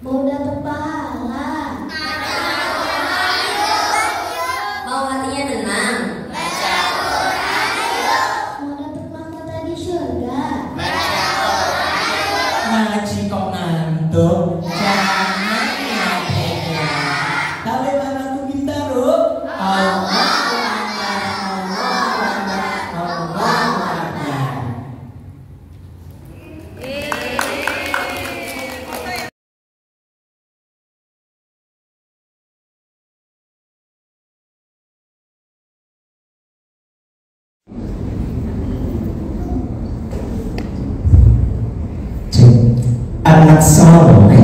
Mau dapat pahala. Mau hatinya tenang. Baca Quran yuk. Mau dapat mahkota di surga. Baca Quran yuk. Ngaji kok ngantuk. Jangan ngantuknya. Tapi anakku Bintaro. Allah. Anak soleh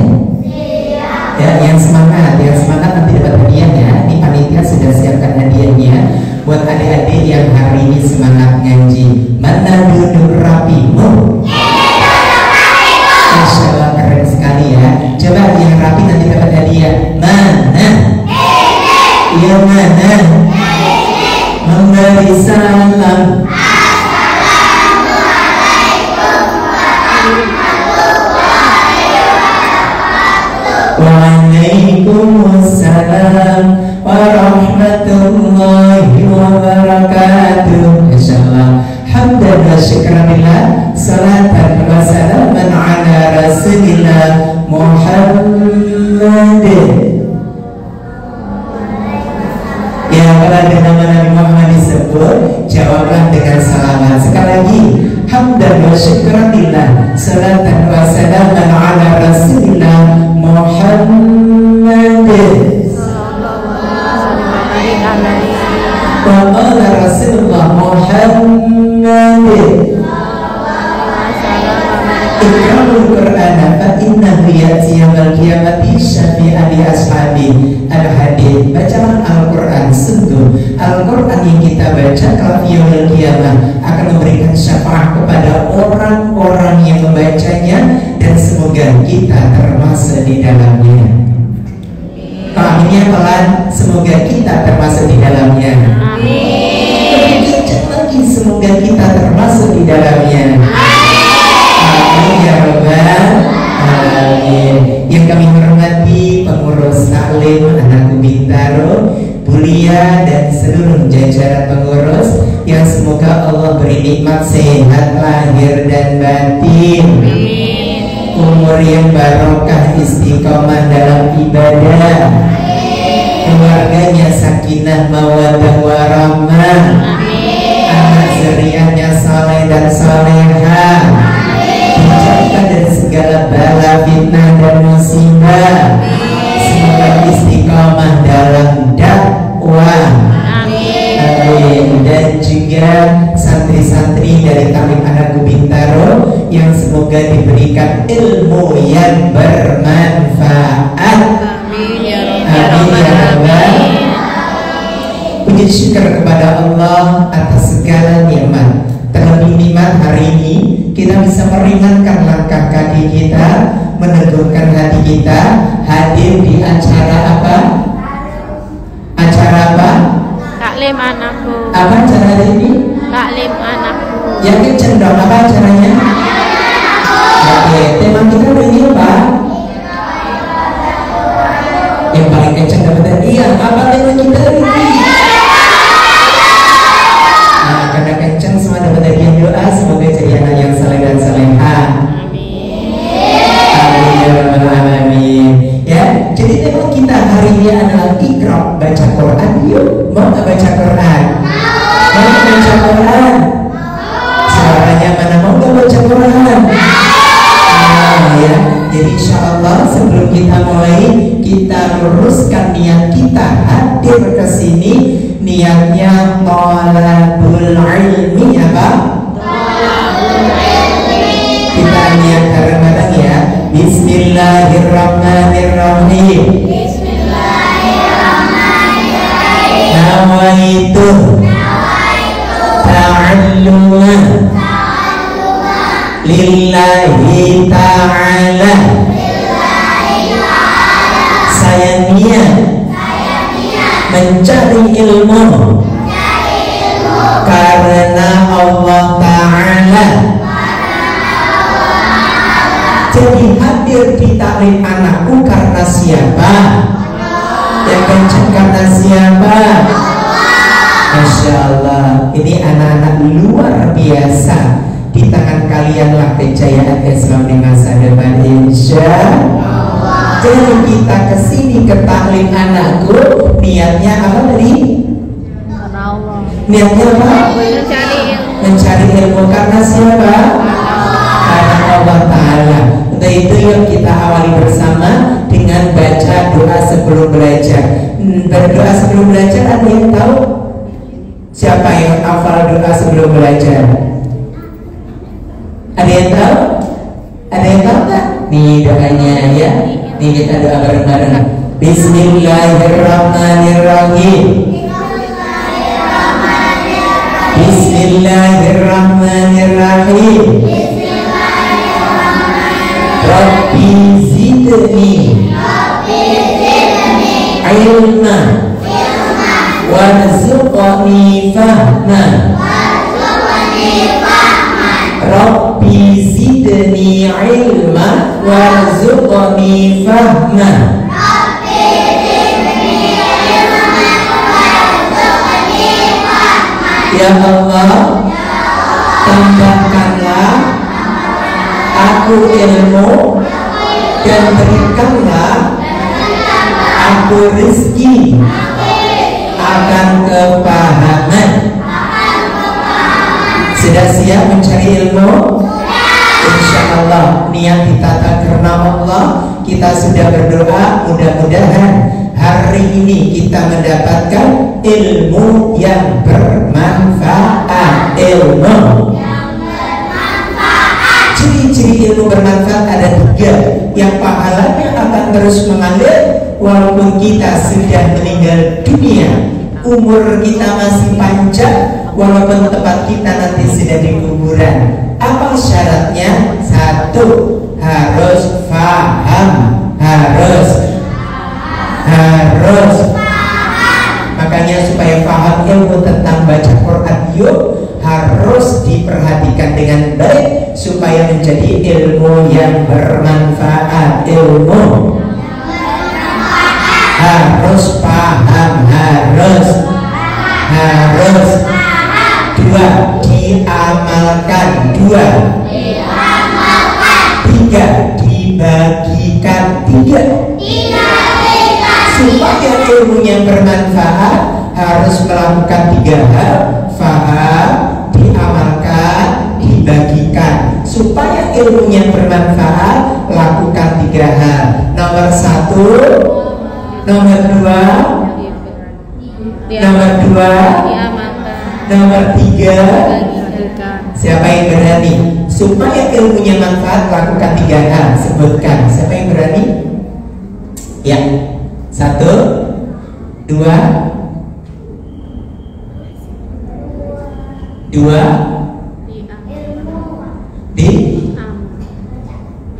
ya, yang semangat nanti dapat hadiahnya. Di panitia sudah siapkan hadiahnya buat adik-adik yang hari ini semangat ngaji. Mana duduk rapimu? Masya Allah, keren sekali ya. Coba yang rapi nanti dapat hadiah. Mana? Yang mana? Memberi salam. Waalaikumsalam warahmatullahi wabarakatuh. Insyaallah. Hamdan wa syukranillah. Salatan wa salaman ala rasulillah Muhammad. Ya, kalau ada nama Nabi Muhammad disebut, jawablah dengan salaman. Sekali lagi, hamdan wa syukranillah. Salatan wa salaman ala rasulillah Muhammad. Wa ala Rasulullah Muhammad. Iqra'ul Qur'ana fa innahu ya'ti yaumil qiyamati syafi'an li ashabi. Al-hadits. Bacalah Al-Qur'an. Sungguh Al-Qur'an yang kita baca kelak yaumil qiyamah akan memberikan syafaat kepada orang-orang yang membacanya, dan semoga kita termasuk di dalamnya. Aminnya pelan, semoga kita termasuk di dalamnya. Amin. Lagi, semoga kita termasuk di dalamnya. Amin ya Rabbal alamin. Yang kami hormati pengurus taklim Anakku Bintaro, Bulia, dan seluruh jajaran pengurus yang semoga Allah beri nikmat sehat lahir dan batin. Umur yang barokah, istiqomah dalam ibadah, keluarganya sakinah mawaddah warahmah, anak zuriatnya saleh dan salehah, dijauhkan dari segala bala, fitnah dan musibah. Semoga istiqomah dalam dakwah. Amin. Dan juga santri-santri dari Taklim Anakku Bintaro yang semoga diberikan ilmu yang bermanfaat. Amin ya Rabbal. Puji syukur kepada Allah atas segala nikmat. Terlebih nikmat hari ini kita bisa meringankan langkah kaki kita, meneguhkan hati kita, hadir di acara apa? Acara apa? Taklim Anakku. Apa acara hari ini? Taklim Anakku. Yang kenceng dong, apa acaranya? Oke, tema kita hari ini apa? Yang paling kenceng dapat hadiah. Apa tema kita hari ini? Nah, karena kenceng semua dapat hadiah doa. Semoga jadi anak yang saleh dan salehah. Amin ya Rabbal alamin. Ya, jadi tema kita hari ini adalah Iqra, baca Quran yuk. Mau nggak baca Quran? Mau baca Quran? Suaranya mana mau nggak baca Quran? Ya, jadi insya Allah sebelum kita mulai, kita luruskan niat kita hadir ke sini. Niatnya thalabul ilmi apa? Kita niat bareng-bareng ya. Bismillahirrahmanirrahim. Nawaitu ta'alluma lillahi ta'ala. Saya niat mencari ilmu karena Allah Ta'ala Jadi hadir di taklim anakku karena siapa? Yang kencang karena siapa? Masya Allah, ini anak-anak luar biasa. Di tangan kalianlah kejayaan Islam di masa depan, insya Allah. Jadi kita kesini ke taklim anakku, niatnya apa tadi? Niatnya apa? Mencari ilmu karena siapa? Karena Allah Ta'ala. Untuk itu yang kita awali bersama dengan baca doa sebelum belajar. Berdoa sebelum belajar, ada yang tahu? Siapa yang hafal doa sebelum belajar? Ada yang tahu? Ada yang tahu nggak? Nih doanya ya. Nih kita doa bareng-bareng. Bismillahirrahmanirrahim. Bismillahirrahmanirrahim. Rabbi zidni ilma warzuqni fahma. Rabbi zidni ilma warzuqni fahma. Ya Allah, tambahkanlah aku ilmu dan berikanlah aku rezeki akan kepahaman. Sudah siap mencari ilmu? Insya Allah niat ditata karena Allah. Kita sudah berdoa, mudah-mudahan hari ini kita mendapatkan ilmu yang bermanfaat. Ilmu ciri-ciri ilmu bermanfaat ada 3. Yang pahalanya akan terus mengalir walaupun kita sudah meninggal dunia. Umur kita masih panjang walaupun tempat kita nanti sudah di kuburan. Apa syaratnya? 1, harus paham. Harus. Makanya supaya paham ilmu tentang baca Quran yuk harus diperhatikan dengan baik supaya menjadi ilmu yang bermanfaat. Ilmu harus paham, harus. 2, diamalkan. 3, dibagikan. 3, supaya ilmunya bermanfaat harus melakukan 3 hal: faham, diamalkan, dibagikan. Supaya ilmunya bermanfaat, lakukan 3 hal. Nomor 1, nomor 2, nomor 3. Siapa yang berani? Supaya ilmunya manfaat, lakukan 3 hal. Sebutkan. Siapa yang berani? Ya. 1, 2,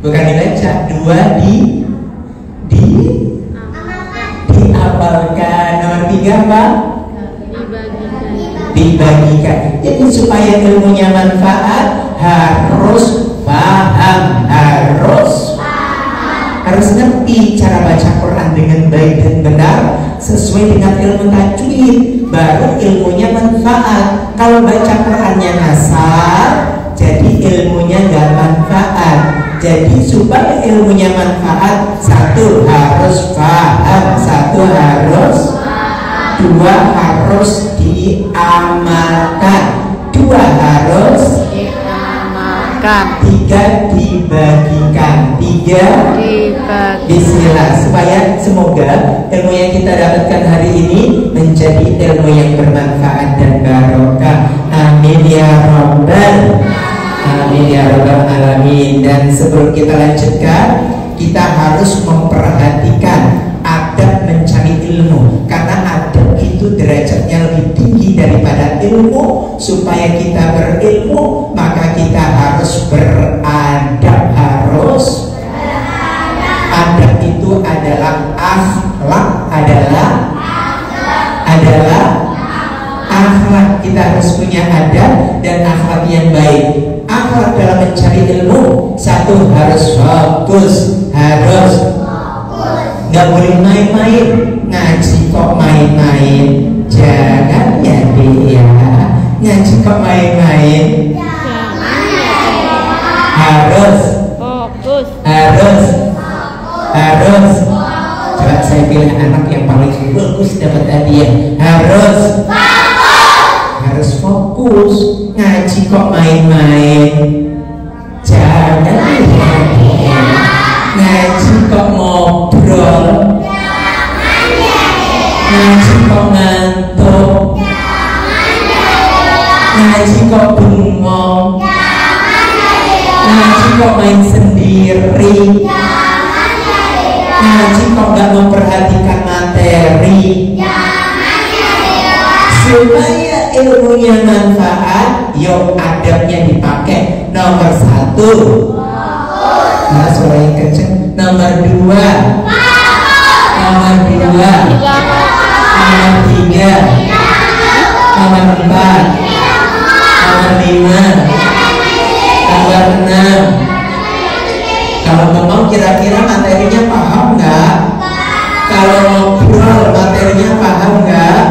bukan dibaca. 2, diamalkan. Nomor 3 apa? Dibagikan. Jadi supaya ilmunya manfaat harus paham, harus ngerti cara baca Quran dengan baik dan benar sesuai dengan ilmu tajwid, baru ilmunya manfaat. Kalau baca Qurannya kasar, jadi ilmunya nggak manfaat. Jadi supaya ilmunya manfaat, 1 harus paham, 1 harus, 2 harus diamalkan, 2 harus diamalkan, 3 dibagikan, 3 Bismillah. Supaya semoga ilmu yang kita dapatkan hari ini menjadi ilmu yang bermanfaat dan barokah. Amin ya rabbal Amin ya rabbal alamin. Dan sebelum kita lanjutkan, kita harus memperhatikan adab mencari ilmu, karena adab itu derajatnya lebih tinggi daripada ilmu. Supaya kita berilmu, maka kita harus beradab. Adab itu adalah akhlak, akhlak. Kita harus punya adab dan akhlak yang baik. Akhlak dalam mencari ilmu, satu harus fokus, nggak boleh main-main. Ngaji kok main-main, jangan ya dia. Ngaji kok main-main, harus Fokus. harus. Coba saya pilih anak yang paling bagus dapat hadiah. Harus fokus. Ngaji kok main-main, jangan ya dia. Ngaji kok ngobrol, ngaji kok ngantuk, ngaji kok bengong, ngaji kok main sendiri, ngaji kok gak memperhatikan materi. Supaya ilmunya manfaat, yuk adabnya dipakai. Nomor 1, nah suara yang kenceng. Nomor 2, nomor 3, nomor 4, nomor 5, nomor 6. Kalau ngomong kira-kira materinya paham nggak? Kalau ngobrol materinya paham nggak?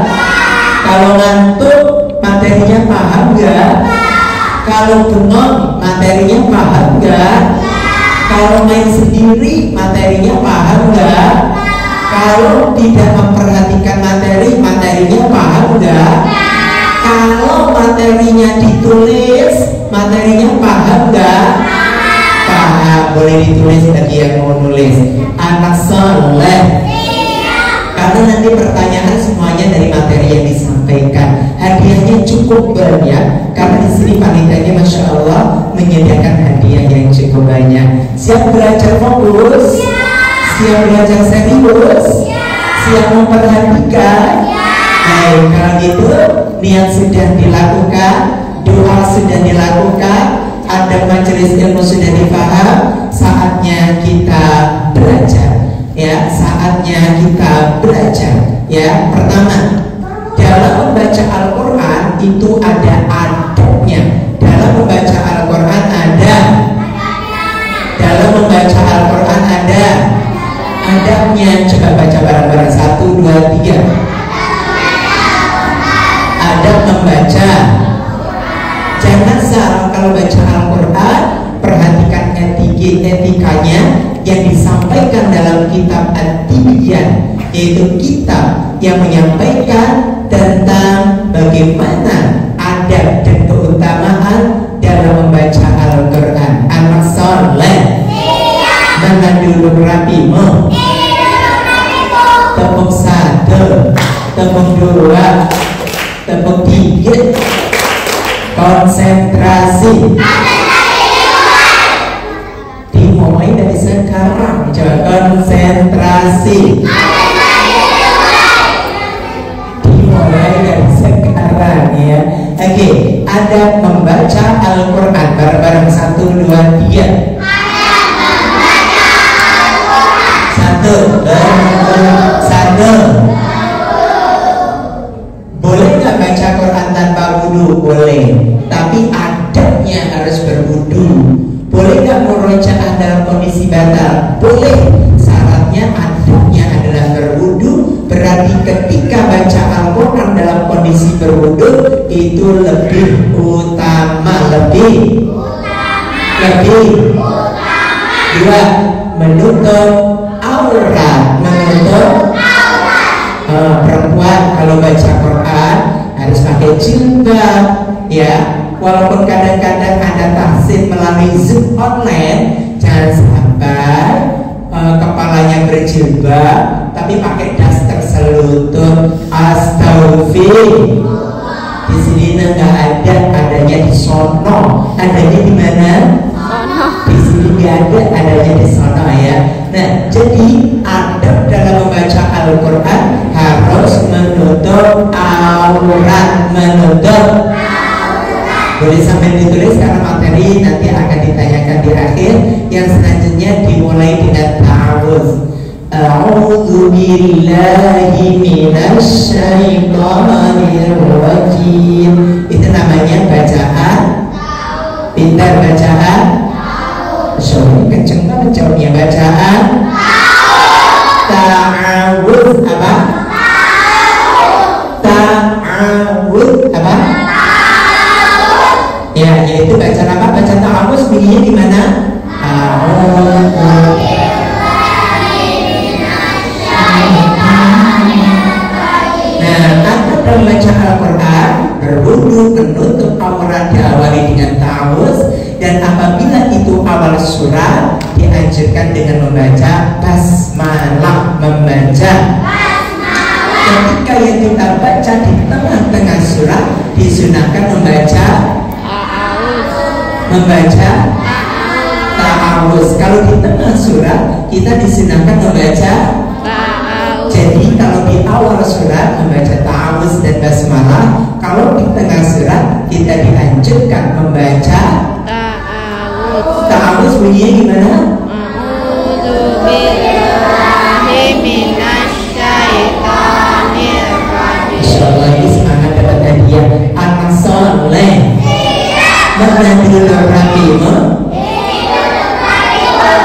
Kalau ngantuk materinya paham nggak? Kalau bengong materinya paham nggak? Kalau main sendiri materinya paham nggak? Kalau tidak memperhatikan materi, materinya paham nggak? Kalau materinya ditulis, materinya paham nggak? Paham. Boleh ditulis bagi yang mau nulis. Anak soleh. Karena nanti pertanyaan semuanya dari materi yang disampaikan. Hadiahnya cukup banyak karena di sini panitianya masya Allah menyediakan hadiah yang cukup banyak. Siap belajar fokus? Siap belajar serius? Siap memperhatikan? Baik, kalau gitu niat sudah dilakukan, doa sudah dilakukan, ada majelis ilmu sudah dipaham, saatnya kita belajar. Ya, saatnya kita belajar. Ya, pertama, dalam membaca Al-Quran itu ada adabnya. Dalam membaca Al-Quran ada. Dalam membaca Al-Quran ada adabnya. Coba baca bareng-bareng. 1, 2, 3. Adab membaca. Jangan salah kalau baca Al-Quran. Perhatikan etikanya yang disampaikan dalam kitab At-Tibyan, yaitu kitab yang menyampaikan tentang bagaimana adab dan keutamaan dalam membaca Al-Quran. Anak soleh, mana dulu rapimu? Tepuk 1, tepuk 2, tepuk 3. Konsentrasi. Dimulai dari sekarang. Coba konsentrasi. Dimulai dari sekarang ya. Oke, ada membaca Al-Quran bareng-bareng. 1, 2, 3. 1. Boleh nggak baca Quran tanpa wudu? Boleh, tapi adabnya harus berwudu. Boleh nggak murojaah dalam kondisi batal? Boleh, syaratnya adabnya adalah berwudu. Berarti ketika baca Al-Quran dalam kondisi berwudu itu lebih utama. Lebih utama. 2, menutup aurat. Menutup perempuan kalau baca Quran harus pakai jilbab ya. Walaupun kadang-kadang ada tahsin melalui Zoom online, jangan sampai kepalanya berjilbab tapi pakai daster selutut. Astagfirullah. Di sini nggak ada, adanya di sono. Adanya di mana? Di sini nggak ada, adanya di sono ya. Nah, jadi adab dalam membaca Al-Quran harus menutup aurat. Menutup aurat. Boleh sampai ditulis karena materi nanti akan ditanyakan di akhir. Yang selanjutnya dimulai dengan ta'awudz. A'udzu billahi minasy syaithanir rajim. Itu namanya bacaan. Pintar bacaan. Soalnya kenceng banget jawabnya. Bacaan ta'awudz apa? Ta'awudz apa? Ya, yaitu baca apa? Baca ta'awudz bunyinya di mana? Membaca Al-Quran berwudu penutup aurat diawali dengan ta'awudz, dan apabila itu awal surat dianjurkan dengan membaca basmalah. Membaca ketika yang kita baca di tengah-tengah surat disunahkan membaca ta'awudz. Kalau di tengah surat kita disunahkan membaca. Jadi kalau di awal surat membaca ta'awudz dan basmalah, kalau di tengah surat kita dianjurkan membaca ta'awudz. Bunyinya gimana? A'udzu billahi minasyaitonir rajim. Insyaallah ini semangat dapat hadiah anak soleh. Mana tidur rahim?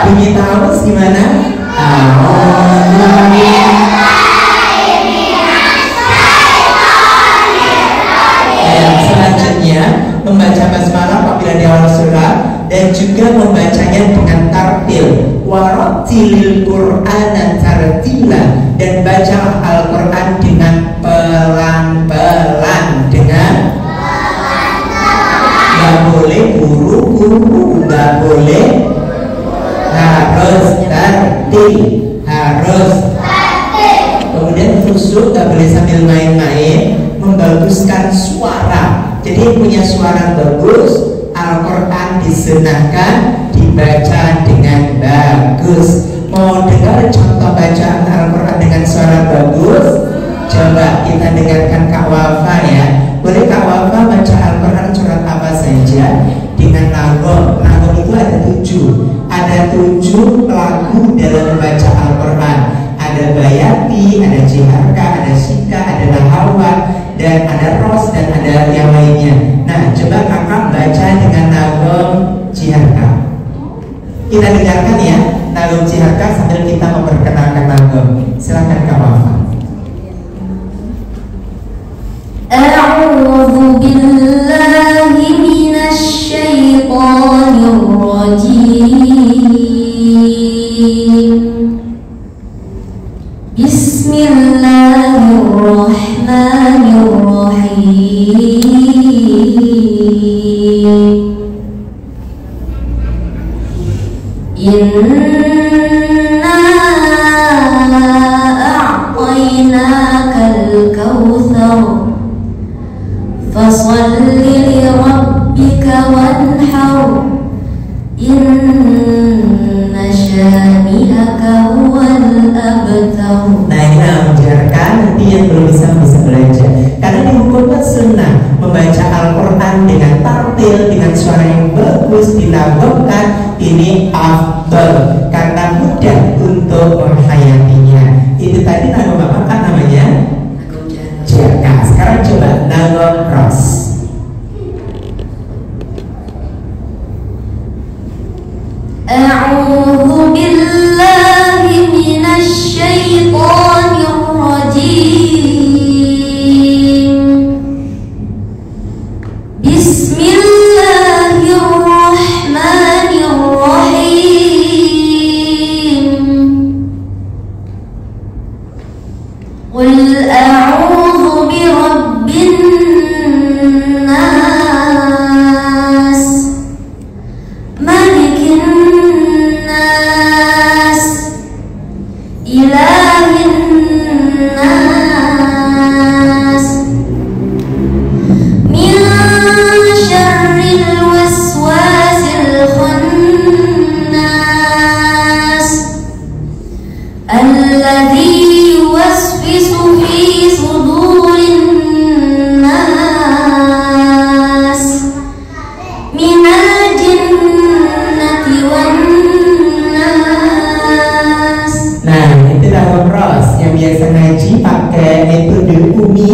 Bunyi ta'awudz gimana? Selanjutnya membaca basmalah apabila di awal surat, dan juga membacanya dengan tartil. Warattilil Qur'ana tartila, dan baca Al-Quran dengan pelan-pelan, nggak boleh buru-buru, nggak boleh, harus tartil, kemudian khusyuk, nggak boleh sambil main-main. Membaguskan suara, jadi punya suara bagus, Al-Quran disunahkan dibaca dengan bagus. Mau dengar contoh bacaan Al-Quran dengan suara bagus? Coba kita dengarkan Kak Wafa ya. Boleh Kak Wafa baca Al-Quran surat apa saja dengan nagom. Nagom itu ada 7. Ada 7 lagu dalam membaca Al-Quran. Ada bayati, ada jiharka, ada sika, ada lahawat, dan ada ros, dan ada yang lainnya. Nah, coba kakak baca dengan nagom jiharka. Kita dengarkan ya nagom jiharka sambil kita memperkenalkan nagom. Silakan Kak Wafa. A'udzu billahi minasy syaithanir rajim. Bismillahirrahmanirrahim. Inna a'tainakal kautsar fasholli li rabbika wanhar. Inna syani'aka huwal abtar. Nah, ini mengajarkan nanti yang belum bisa belajar. Karena di hukum sunnah membaca Al-Quran dengan tartil, dengan suara yang bagus, dinagomkan, ini afdal karena mudah untuk menghayatinya. Itu tadi nagom apa kan namanya? Nagom jiharka. Sekarang coba nagom ros. A'udzu billahi minasy syaithanir rajim. Bismillahirrahmanirrahim. Qul a'udzu birabbin nas, malikin nas, ilahin nas, min syarril waswasil khannas, alladzi yuwaswisu fi sudurin nas, minal jinnati wan nas. Nah, itu nagom ros yang biasa ngaji pakai metode umi.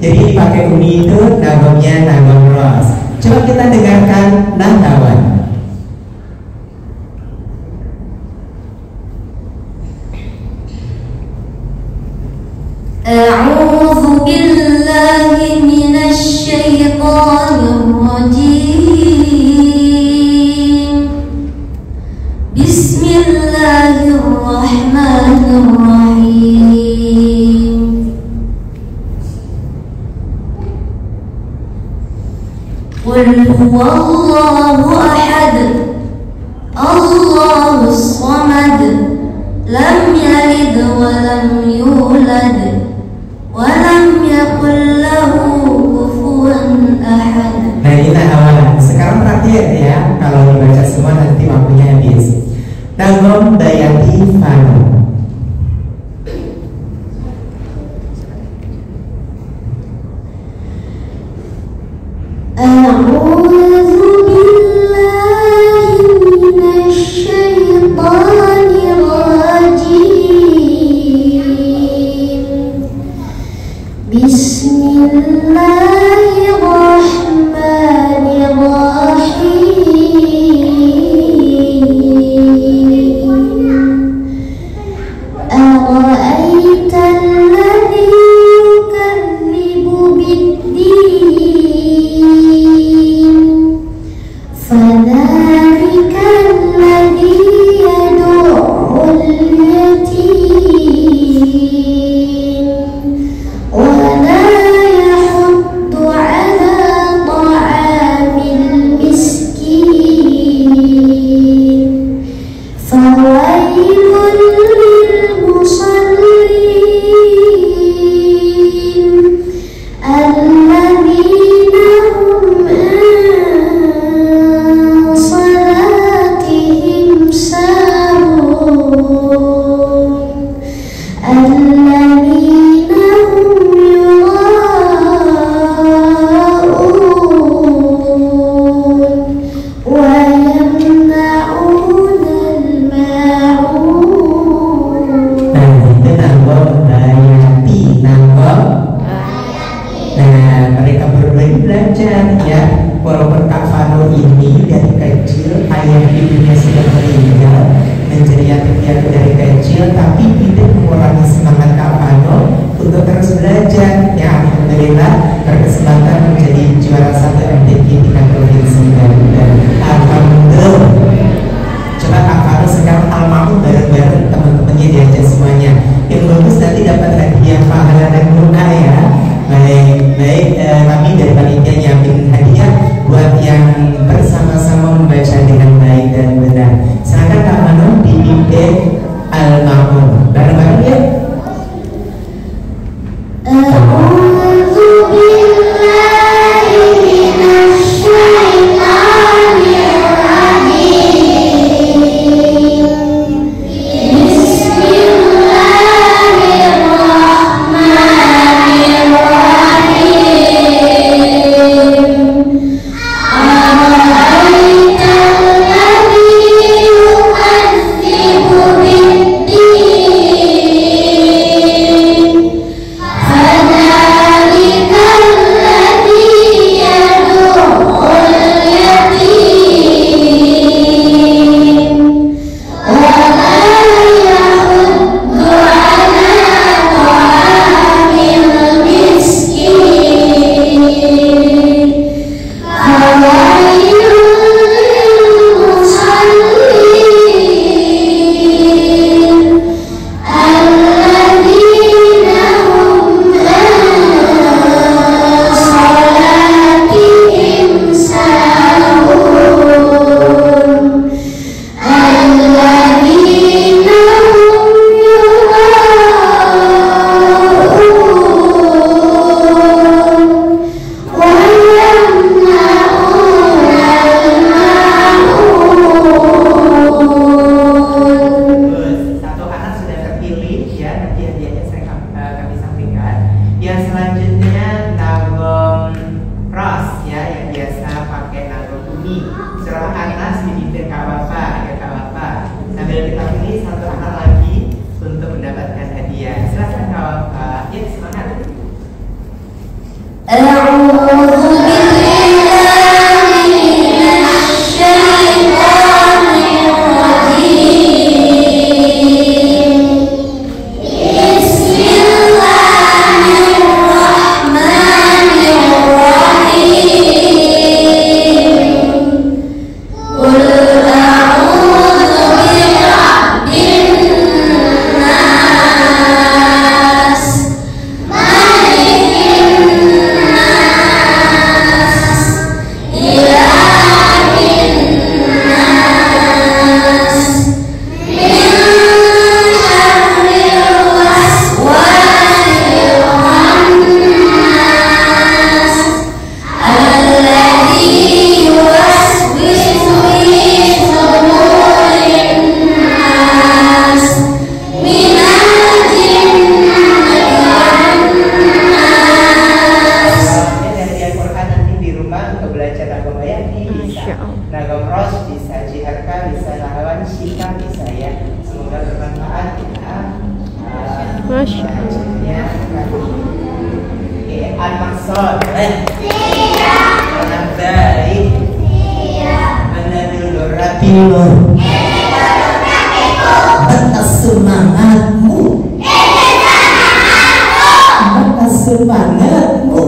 Jadi dipakai umi itu nagomnya nagom ros. Coba kita dengarkan nahawat. Bismillahirrahmanirrahim. Qul huwallahu ahad, Allahus samad, lam yalid wa lam yulad wa lam yakul lahu kufuwan ahad. Nah, kita awal. Sekarang perhatian ya, kalau dibaca semua nanti waktunya habis. Nagom Dayati Fano. A'udzu billahi minasy syaithanir rajim. Bismillahirrahmanirrahim. أرأيت الذي يكذب بالدين فذلك الذي يدع اليتيم ولا يحض على طعام المسكين فويل للمصلين الذين هم عن صلاتهم ساهون الذين هم يراءون ويمنعون الماعون. Nah, itu nagom Dayati, nagom. Nah, mereka belajar ya. Walaupun Kak Fano ini dari kecil ayah ibunya sudah meninggal, menjadi yatim piatu dari kecil, tapi tidak mengurangi semangat Kak Fano untuk terus belajar. Ya, alhamdulillah berkesempatan menjadi juara 1 MTQ tingkat provinsi Banten. Alhamdulillah. Coba Kak Fano sekarang almarhum bareng-bareng teman-temannya diajak semuanya. Yang bagus nanti dapat hadiah pahala dan doa ya. Baik, kami dari panitia nyiapin hadiah buat yang bersama-sama membaca dengan baik dan benar. Silakan Kak Fano dipimpin almarhum. Bareng-bareng ya. A'udzu billahi minasy syaithanir rajim. Bismillahirrahmanirrahim. Ara'aita alladzi yukadzibu bid-din fadzalika alladzi yad'ul yatim wa la yahuddu ala ta'amil miskin fawailun lilmusallin الذين هم عن صلاتهم ساهون الذين هم يراءون ويمنعون الماعون. Satu anak sudah terpilih ya, nanti hadiahnya saya kami sampaikan. Yang selanjutnya nagom Ros ya, yang biasa pakai nagom bumi. Surah Anas dipimpin Kak Wafa ya, Kak Wafa. Sambil kita pilih satu anak lagi untuk mendapatkan hadiah. Silakan Kak Wafa. Ya, semangat. A'udzu billahi minasy syaithanir rajim. Bismillahirrahmanirrahim. Qul a'udzu Masya Allah. Oke, anak soleh. Anak baik. Anak dulu rapimu. Batas semangatmu. Batas semangatmu.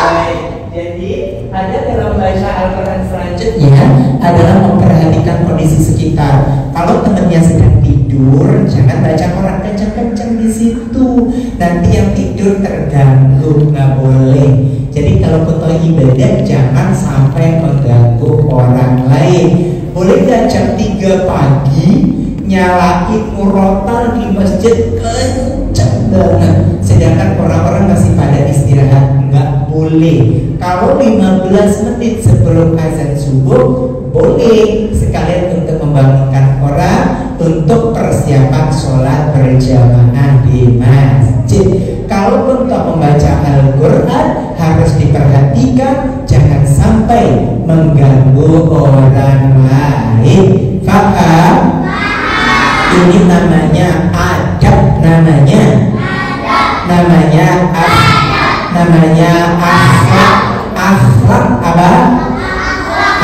Baik, jadi ada dalam baca Al-Quran selanjutnya adalah memperhatikan kondisi sekitar. Kalau temannya sedang tidur, jangan baca Quran kencang-kencang di situ. Nanti yang tidur terganggu, nggak boleh. Jadi kalau foto ibadah jangan sampai mengganggu orang lain. Boleh nggak jam 3 pagi nyalain murotal di masjid kencang banget, sedangkan orang-orang masih pada istirahat? Nggak boleh. Kalau 15 menit sebelum azan subuh boleh, sekalian untuk membangunkan orang untuk persiapan sholat berjamaah di masjid. Kalau untuk membaca Al-Quran harus diperhatikan, jangan sampai mengganggu orang lain. Paham? Ini namanya adab, namanya akhlak. Akhlak apa?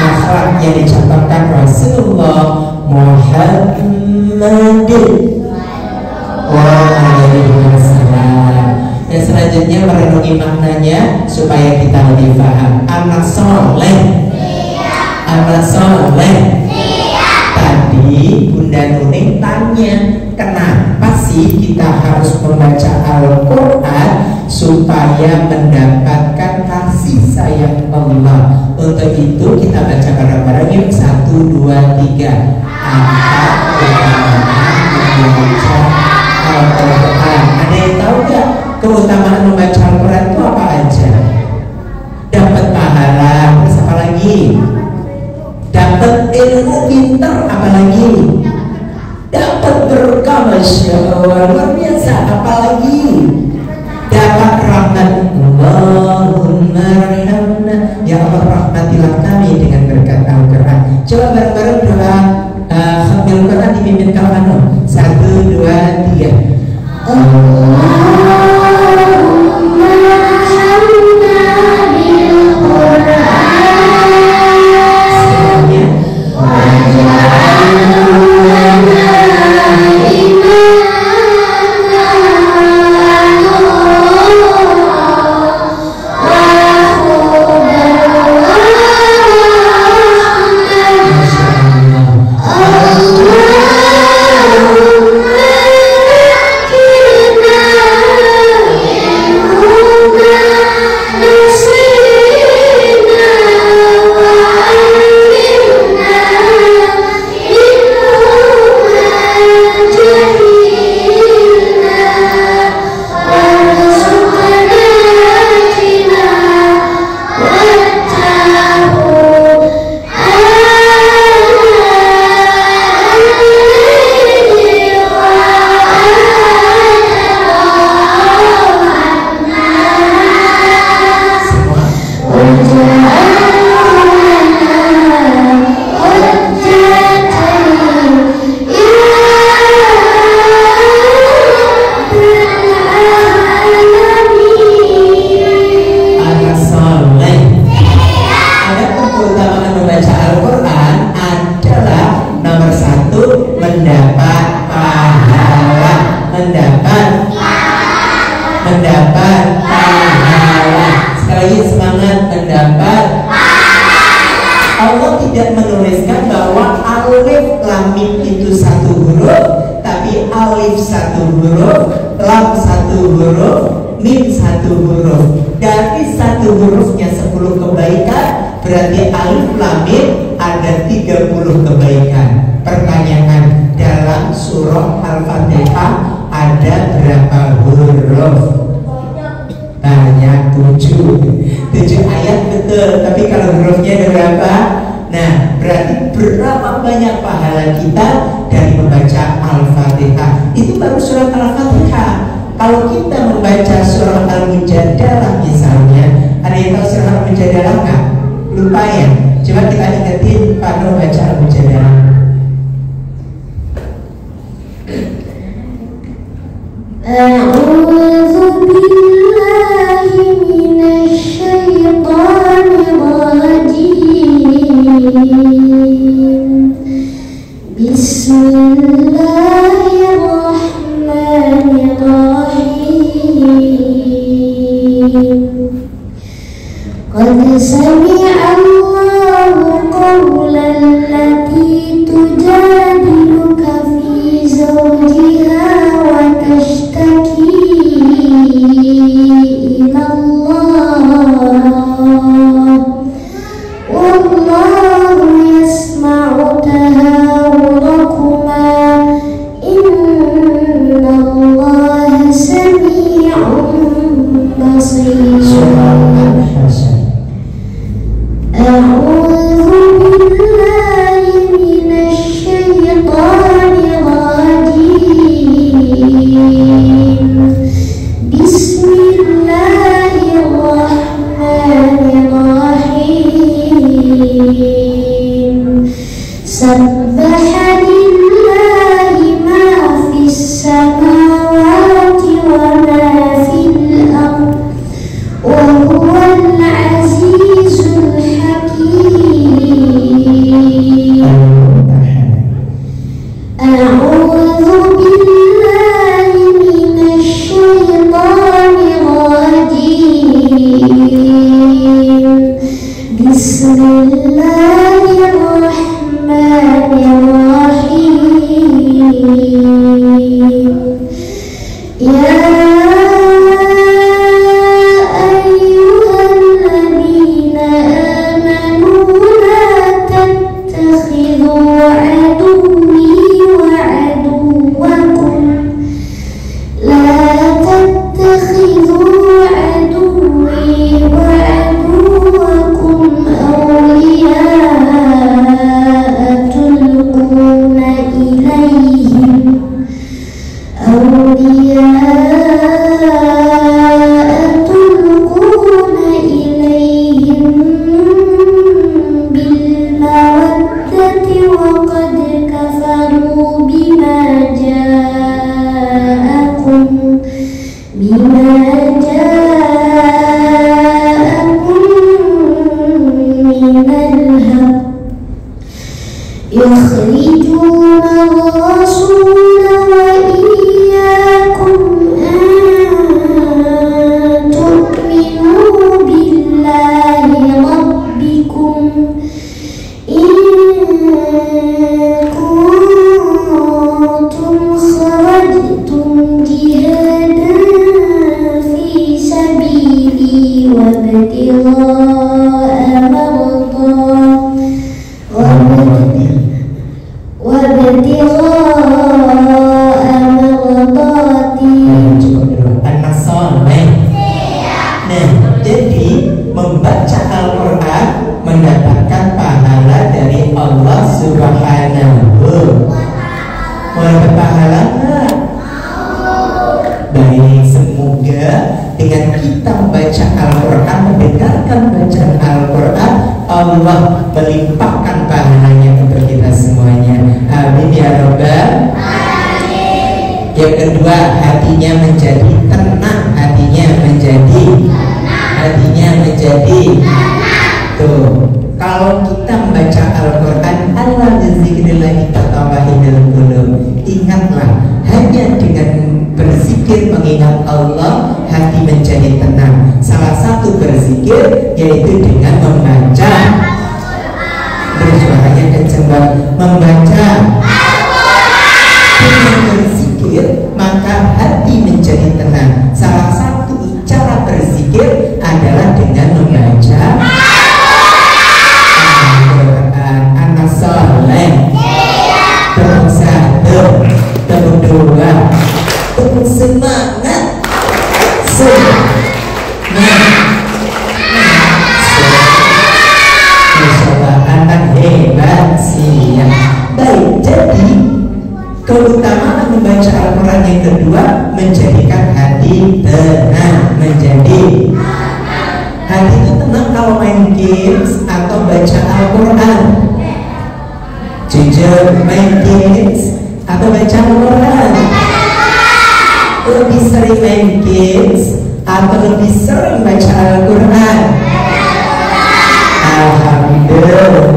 Akhlak yang dicontohkan Rasulullah Muhammad SAW. Dan selanjutnya merenungi maknanya supaya kita lebih paham. Anak soleh. Anak soleh. Tadi Bunda Nuning tanya, kenapa sih kita harus membaca Al-Quran supaya mendapatkan kasih sayang Allah? Untuk itu kita baca bareng-bareng yuk. 1, 2, 3. Apa keutamaan membaca Al-Quran? Ada yang tahu gak keutamaan membaca Al-Quran itu apa aja? Dapat pahala, terus apa lagi? Dapat ilmu pintar, apalagi dapat berkah, Masya Allah, luar biasa, apalagi dapat rahmat. Allahumma rahmana, ya Allah rahmatilah kami dengan berkat Al-Quran. Coba bareng-bareng doa khatamul Quran dipimpin kawan. 1, 2, 3. Keutamaan membaca Al-Quran yang kedua menjadikan hati tenang, menjadi hati itu tenang kalau main games atau baca Al-Quran. Jujur, main games atau baca Al-Quran. Lebih sering main games atau lebih sering baca Al-Quran? Alhamdulillah.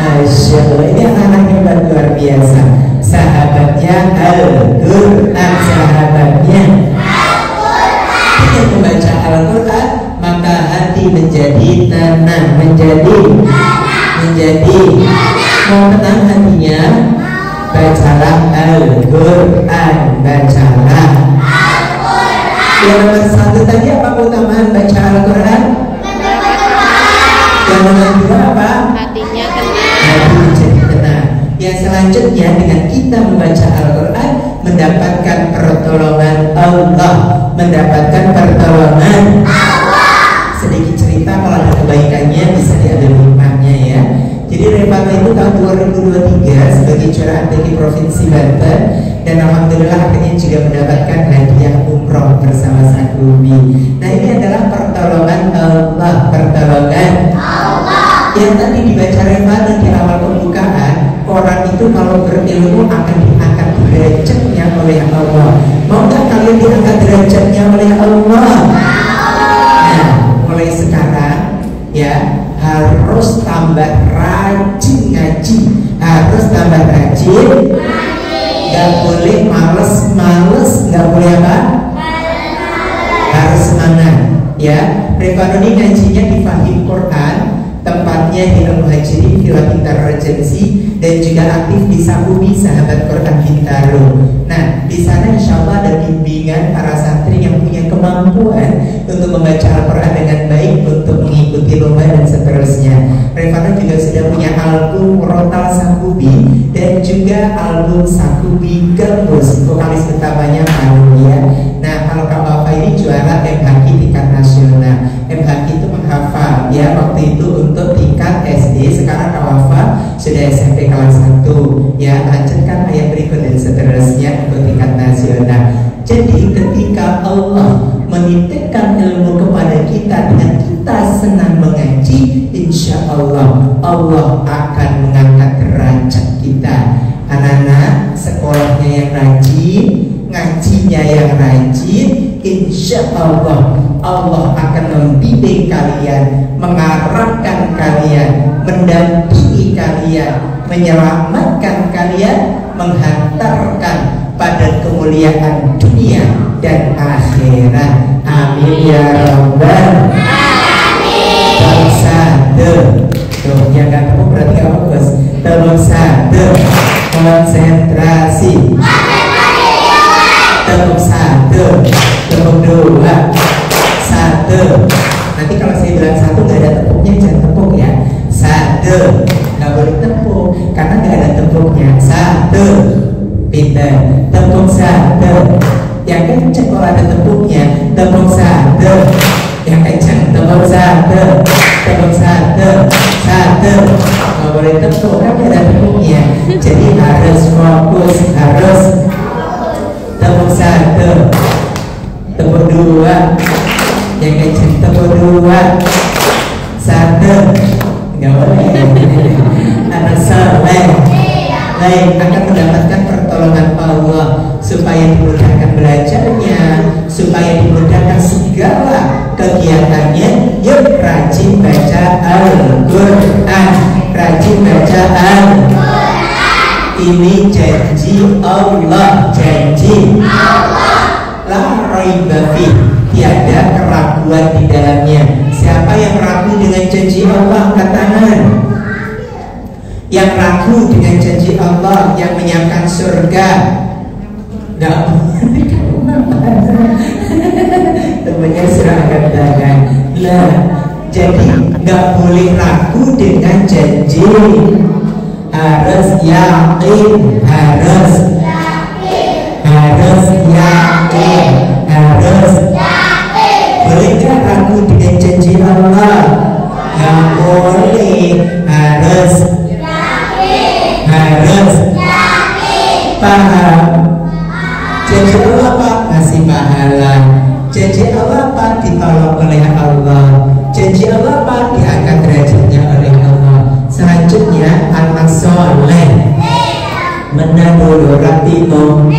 Masya Allah, ini anak hebat luar biasa. Sahabatnya Al-Quran, sahabatnya Al-Quran. Membaca Al-Quran, maka hati menjadi tenang, menjadi mau tenang hatinya, bacalah Al-Quran, bacalah Al-Quran. Yang nomor satu tadi apa keutamaan baca Al-Quran? Yang nomor dua apa? Hatinya tenang. Hati menjadi tenang. Yang selanjutnya dengan kita membaca Al-Quran mendapatkan pertolongan Allah, mendapatkan pertolongan Allah. Sedikit cerita, kalau ada kebaikannya bisa diambil hikmahnya ya. Jadi Revano itu tahun 2023 sebagai juara ATK Provinsi Banten, dan alhamdulillah akhirnya juga mendapatkan hadiah umroh bersama Sakubi. Nah, ini adalah pertolongan Allah, pertolongan Allah. Yang tadi dibaca Revano di awal pembukaan, orang itu kalau berilmu akan diangkat derajatnya oleh Allah. Mau nggak kalian diangkat derajatnya oleh Allah? Nah, mulai sekarang ya harus tambah rajin ngaji, harus tambah rajin, nggak boleh males, nggak boleh apa? Harus semangat ya. Revano ini ngajinya di Fahim Quran, tempatnya di Al-Muhajirin Villa Bintaro Regency, dan juga aktif di Sakubi Sahabat Quran Bintaro. Nah, di sana insya Allah ada bimbingan para santri yang punya kemampuan untuk membaca Al-Quran dengan baik, untuk mengikuti lomba dan seterusnya. Revano juga sudah punya album Rotal Sakubi dan juga album Sakubi Gembus, vokalis utamanya Manulia. Nah, kalau Kak Wafa ini juara MHQ tingkat nasional. MHQ itu menghafal ya, waktu itu untuk tingkat SD, sekarang Kak Wafa sudah SMP kelas 1 ya, lanjutkan ayat berikut dan seterusnya untuk tingkat nasional. Jadi ketika Allah menitipkan ilmu kepada kita dengan kita senang mengaji, insya Allah Allah akan mengangkat derajat kita. Anak-anak sekolahnya yang rajin, ngajinya yang rajin, insya Allah Allah akan membimbing kalian, mengarahkan kalian, mendampingi kalian, menyelamatkan kalian, menghantarkan pada kemuliaan dunia dan akhirat. Amin ya rabbal alamin. Tolong satu, tuh yang gak ketemu berarti gak fokus. Tolong satu, konsentrasi. Tolong satu, tolong dua, satu. Nanti kalau saya bilang satu gak ada tepuknya, jangan tepuk ya. Satu, gak boleh tepuk karena gak ada tepuknya. Satu, pinter, tepuk satu. Yang kenceng kalau ada tepuknya, tepuk satu. Yang kenceng, tepuk satu. Tepuk satu, satu. Gak boleh tepuk kan gak ada tepuknya. Jadi harus fokus, harus tepuk satu, tepuk dua. Yang kenceng, tepuk dua, satu. Gak boleh. Anak soleh baik akan mendapatkan pertolongan Allah, supaya dimudahkan belajarnya, supaya dimudahkan segala kegiatannya. Yuk rajin baca Al-Quran, rajin baca Al-Quran. Ini janji Allah, janji Allah. La raiba fi, tiada keraguan di dalamnya. Siapa yang ragu dengan janji Allah, angkat tangan. Yang ragu dengan janji Allah yang menyiapkan surga, nggak temennya sudah angkat tangan. Nah, jadi nggak boleh ragu dengan janji, harus yakin, harus yakin, harus yakin. Boleh nggak ragu dengan janji Allah? Nggak boleh, harus paham. Janji Allah apa? Kasih pahala. Janji Allah apa? Ditolong oleh Allah. Janji Allah apa? Diangkat derajatnya oleh Allah. Selanjutnya anak soleh menadulu ratimu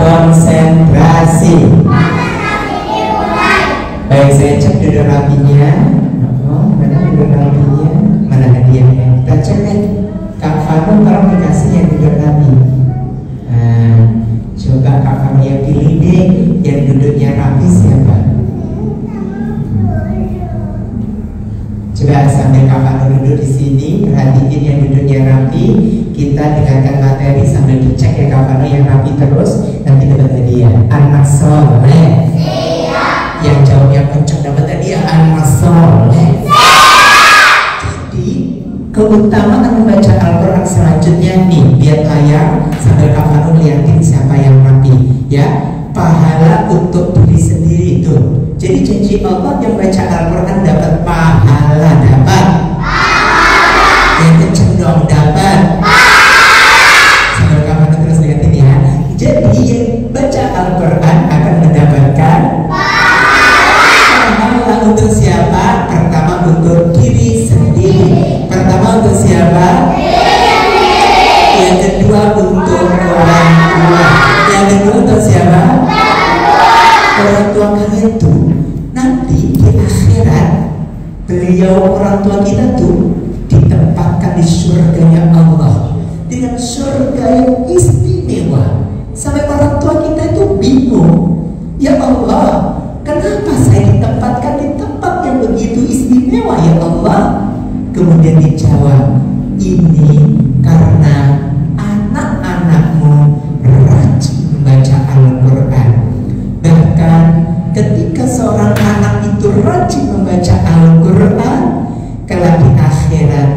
konsentrasi. Baik, saya cek duduk rapinya. Oh, mana duduk rapinya? Mana hadiahnya? Kita cek nih. Kak Fano kalau dikasih yang duduk rapi. Nah, coba Kak Fano yang pilih deh, yang duduknya rapi siapa? Coba sambil Kak Fano duduk di sini, perhatiin yang duduknya rapi. Kita dengarkan materi sambil dicek ya Kak Fano yang rapi terus. Nanti dapat hadiah. Anak soleh. Yang jawabnya kencang dapat hadiah. Anak soleh. Jadi keutamaan membaca Al-Quran selanjutnya nih, biar ayah sambil Kak Fano liatin siapa yang rapi ya. Pahala untuk diri sendiri itu. Jadi janji Allah yang baca Al-Quran dapat pahala, dapat yang kenceng dong, dapat. Sambil Kak Fano terus liatin ya. Jadi yang baca Al-Quran akan mendapatkan pahala untuk siapa? Pertama untuk diri sendiri. Pertama untuk siapa? Yang kedua untuk orang tua. Yang kedua untuk siapa? Orang tua kalian tuh nanti di akhirat, beliau orang tua kita tuh ditempatkan di surganya Allah dengan surga yang istimewa. Sampai orang tua kita itu bingung, ya Allah, kenapa saya ditempatkan di tempat yang begitu istimewa ya Allah? Kemudian dijawab, ini karena anak-anakmu rajin membaca Al-Quran. Bahkan ketika seorang anak itu rajin membaca Al-Quran, kelak di akhirat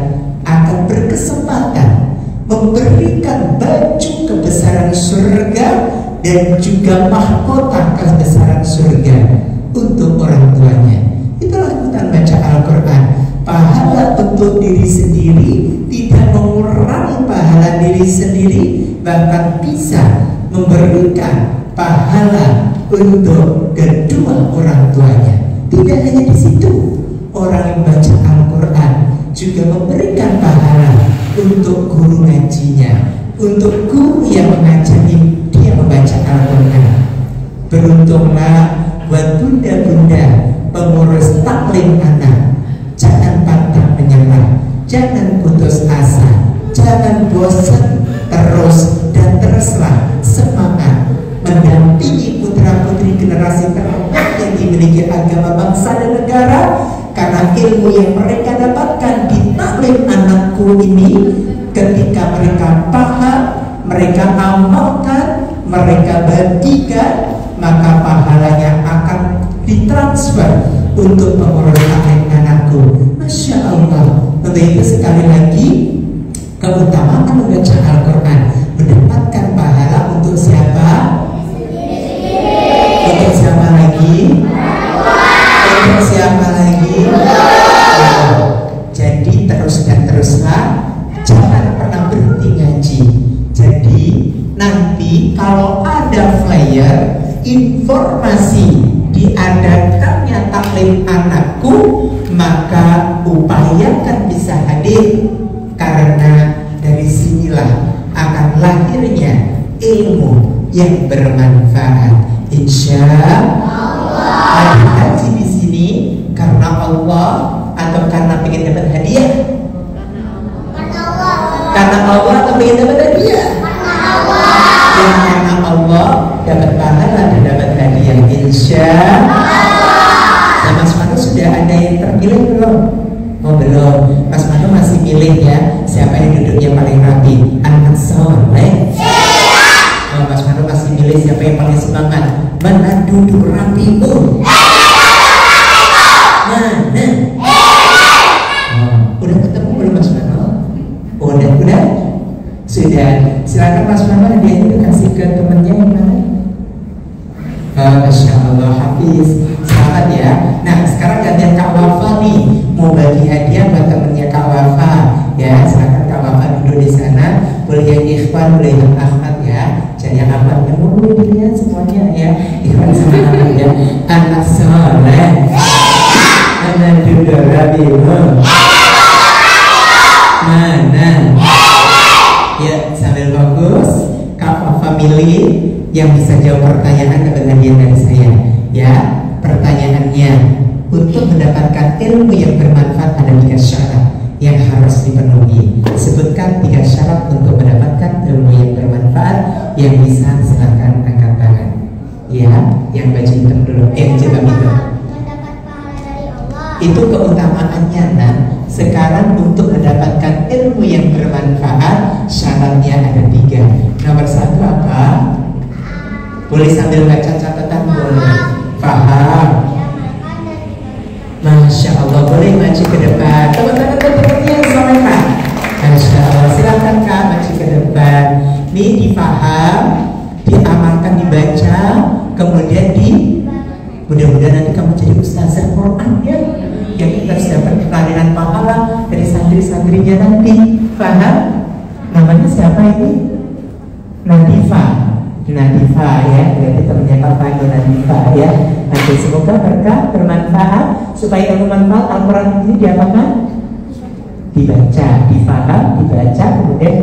akan berkesempatan memberikan baju kebesaran surga dan juga mahkota kebesaran surga untuk orang tuanya. Itulah keutamaan baca Al-Quran. Pahala untuk diri sendiri, tidak mengurangi pahala diri sendiri, bahkan bisa memberikan pahala untuk kedua orang tuanya. Tidak hanya di situ, orang yang baca Al-Quran juga memberikan pahala untuk guru ngajinya, untuk guru yang mengajari dia membaca Al-Quran. Beruntunglah buat bunda-bunda pengurus taklim anak, jangan pantang menyerah, jangan putus asa, jangan bosan, terus dan teruslah semangat mendampingi putra-putri generasi terbaik yang dimiliki agama bangsa dan negara. Karena ilmu yang mereka dapatkan di taklim anakku ini, ketika mereka paham, mereka amalkan, mereka bagikan, maka pahalanya akan ditransfer untuk pengurus taklim anakku. Masya Allah. Untuk itu sekali lagi, keutamaan membaca Al-Quran mendapatkan pahala untuk siapa? Untuk siapa lagi? Untuk siapa lagi? Jadi terus dan teruslah, jangan pernah berhenti ngaji. Jadi nanti kalau ada flyer informasi diadakannya taklim anakku, maka upayakan bisa hadir, karena dari sinilah akan lahirnya ilmu yang bermanfaat. Insya Allah. Haji di sini karena Allah atau karena pengen dapat hadiah? Karena Allah atau pengen dapat hadiah? Yang karena Allah dapat pahala dan dapat hadiah. Insya Allah. Mas Manu sudah ada yang terpilih belum? Oh belum. Mas Manu masih milih ya. Siapa yang duduknya paling rapi? Anak soleh. Oh, Mas Manu masih milih siapa yang paling semangat? Mana duduk rapimu? Mana? Oh, udah ketemu belum Mas Manu? Udah? Sudah. Silakan Mas Manu, hadiahnya dikasih ke temannya yang mana? Masya Allah, Hafiz. Selamat ya. Nah, sekarang gantian Kak Wafa nih, mau bagi hadiah buat temennya Kak Wafa. Ya, silakan Kak Wafa duduk di sana. Boleh yang ikhwan, boleh yang akhwat ya. Jadi yang akhwat yang mau dilihat semuanya ya. Ikhwan sama akhwat ya. Anak soleh. Anak duduk rabimu. Mana? Ya, sambil fokus. Kak Wafa milih yang bisa jawab pertanyaan dapat hadiah dari saya. Ya, pertanyaannya, untuk mendapatkan ilmu yang bermanfaat ada 3 syarat yang harus dipenuhi. Sebutkan 3 syarat untuk mendapatkan ilmu yang bermanfaat. Yang bisa silakan angkat tangan. Ya, yang baju hitam dulu. Jilbab hitam. Mendapat pahala dari Allah. Itu keutamaannya. Nah, sekarang untuk mendapatkan ilmu yang bermanfaat syaratnya ada 3. Nomor 1 apa? Boleh sambil baca catatan, boleh. Paham. Masya Allah, boleh maju ke depan. Teman-teman yang solehah. Masya Allah, silakan Kak maju ke depan. Ini dipaham, diamalkan, dibaca, kemudian mudah-mudahan nanti kamu jadi ustazah Quran ya, yang kita harus dapat pelarian pahala dari santri-santrinya nanti. Paham? Namanya siapa ini? Nadifa ya, berarti temannya Kak Fahmi Nadifa ya. Nanti semoga berkah bermanfaat, supaya ilmu manfaat Al-Quran ini diapakan? Dibaca, dipaham, dibaca, kemudian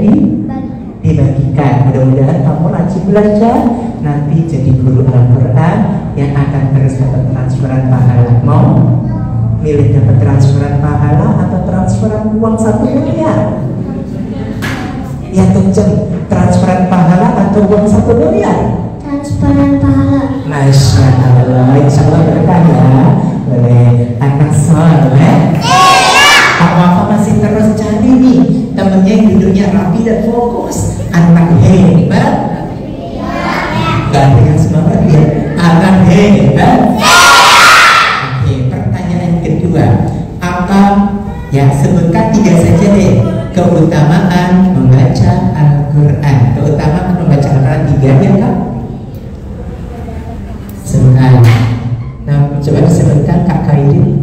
dibagikan. Mudah-mudahan kamu rajin belajar, nanti jadi guru Al-Quran yang akan terus dapat transferan pahala. Mau milih dapat transferan pahala atau transferan uang 1 miliar? Yang kenceng, transferan pahala atau uang 1 miliar? Transparan pahala. Masya Allah, insya Allah berkah ya. Boleh anak soleh. Apa masih terus cari nih temennya yang duduknya rapi dan fokus. Anak hebat. Gak ada yang semangat ya. Anak hebat. Oke, pertanyaan kedua, apa ya, sebutkan 3 saja deh keutamaan membaca Al-Quran. Keutamaan membaca Al-Quran 3 ya Kak? Sebutkan. Nah, coba disebutkan Kak Kairi.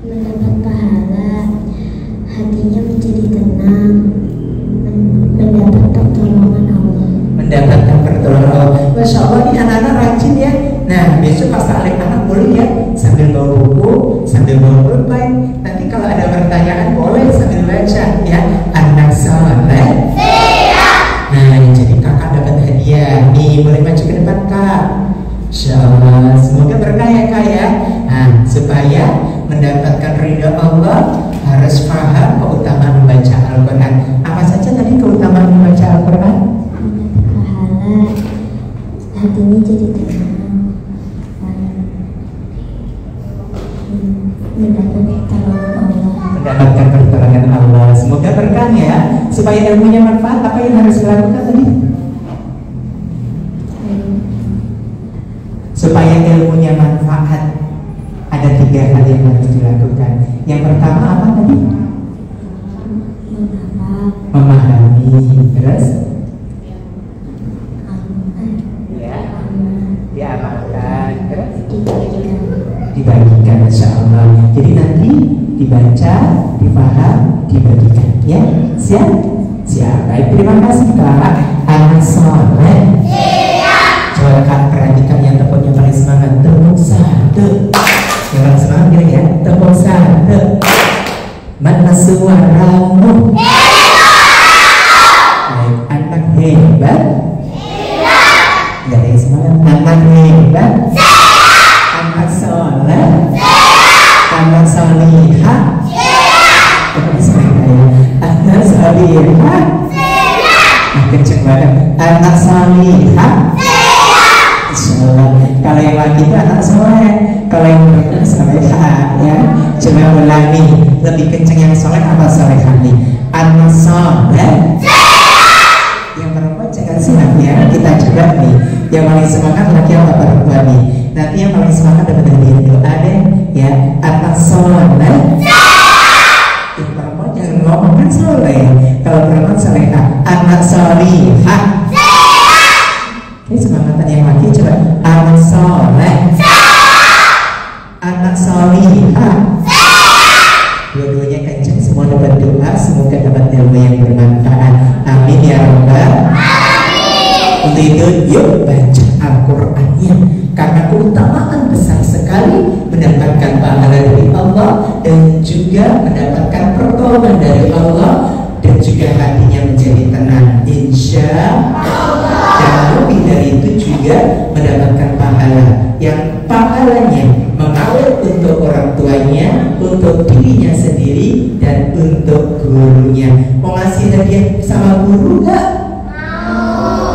Mendapat pahala, hatinya menjadi tenang, mendapat pertolongan Allah. Mendapatkan pertolongan Allah. Masya Allah, ini anak-anak rajin ya. Nah, besok pas taklim anak boleh ya, sambil bawa buku, sambil bawa pulpen. Nanti kalau ada pertanyaan boleh sambil baca ya. Anak soleh. Nah, jadi kakak dapat hadiah. Nih, boleh maju ke depan Kak. Insya Allah, semoga berkah ya Kak ya. Nah, supaya mendapatkan ridha Allah harus paham keutamaan membaca Al-Quran. Apa saja tadi keutamaan membaca Al-Quran? Mendapat pahala, hatinya jadi tenang, mendapat pertolongan Allah. Mendapatkan pertolongan Allah. Semoga berkah ya. Supaya ilmunya manfaat, apa yang harus dilakukan tadi? Supaya ilmunya manfaat, ada 3 hal yang harus dilakukan. Yang pertama apa tadi? Memahami. Terus? Ya, diamalkan. Terus? Dibagikan, insya Allah. Jadi nanti dibaca, dipaham, dibagikan. Ya, siap? Siap. Baik, terima kasih Kak. Anak soleh. Coba Kak perhatikan yang tepuknya paling semangat. Tepuk 1. Yang paling semangat gini ya. Tepuk 1. Mana suaramu? Baik, anak hebat. Gak ada yang semangat. Anak hebat. Anak soleh. Anak solihah. Anak solihah. Kenceng banget. Anak solihah. Insyaallah. Kalau yang laki itu anak soleh, kalau yang perempuan solehah ya. Coba ulangi, lebih kenceng yang soleh apa solehah nih? Anak soleh. Yang perempuan jangan siap ya. Kita coba nih. Yang paling semangat laki atau perempuan nih? Nanti yang paling semangat dapat hadiah doa deh ya. Anak soleh. Yang perempuan jangan ngomong kan soleh. Kalau perempuan solehah. Anak solihah. Ini semangatan yang lagi coba. Anak soleh. Anak solihah. Dua-duanya kenceng, semua dapat doa. Semoga dapat ilmu yang bermanfaat. Amin ya Rabbal. Untuk itu yuk baca Al-Qurannya, karena keutamaan besar sekali mendapatkan pahala dari Allah dan juga mendapatkan pertolongan dari Allah, dan juga hatinya menjadi tenang insya Allah. Dan lebih dari itu hadiah sama guru nggak?